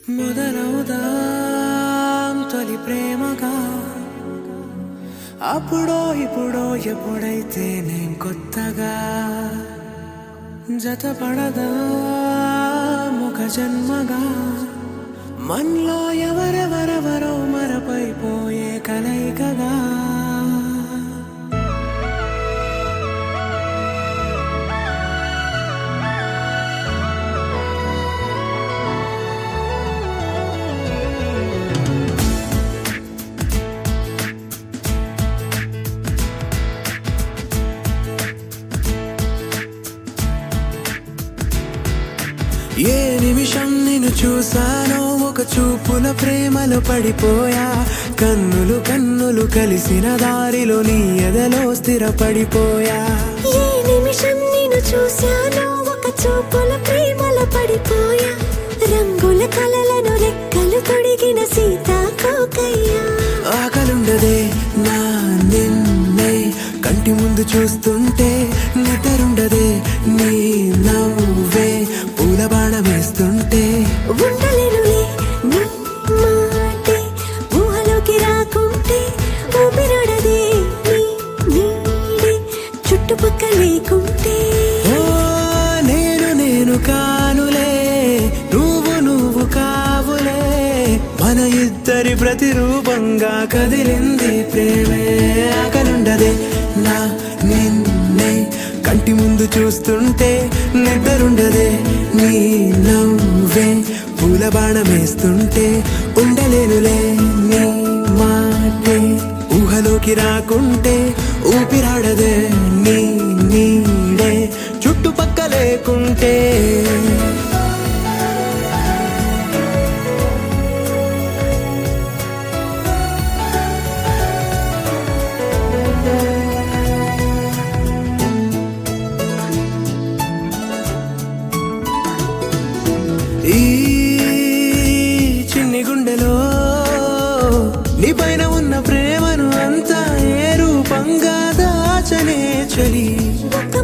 మొదలవుదాం తొలి ప్రేమగా, అప్పుడో ఇప్పుడో ఎప్పుడైతే నేను కొత్తగా జతపడదా ముఖ జన్మగా, మనలో ఎవరెవరెవరో మరపైపోయే కలయికగా. ఏ నిమిషం నిన్ను చూసానో ఒక చూపుల ప్రేమలో పడిపోయా, కన్నులు కన్నులు కలిసిన దారిలో నీ ఎదలో స్థిరపడిపోయా. ఏ నిమిషం నిన్ను చూసానో ఒక చూపుల ప్రేమలో పడిపోయా, రంగుల కలలను రెక్కలు తొడిగిన సీతాకోకయ్యా. ఆకలుండదే నా నిన్నే కంటి ముందు చూస్తుంటే, నిద్రుండదే నీ నవ్వే పూల బాణం వేస్తుంటే. ఉండలేనులే నీ మాటే ఊహలోకి రాకుంటే, ఊపిరాడదే నీ నీడే చుట్టుపక్క లేకుంటే. ఓ నేను నేను కానులే, నువ్వు నువ్వు కావులే, మన ఇద్దరి ప్రతిరూపంగా కదిలింది ప్రేమే. ఆకలుండదే నా నిన్నే కంటి ముందు చూస్తుంటే, నిద్రుండదే నీ నవ్వే పూల బాణం వేస్తుంటే. ఉండలేనులే నీ మాటే ఊహలోకి రాకుంటే, ఊపిరాడదే నీ నీడే చుట్టుపక్క లేకుంటే. ఈ చిన్ని గుండెలో నీ పైన ఉన్న ప్రేమను అంతా ఏ రూపంగా దాచనే చలి. ఒక్క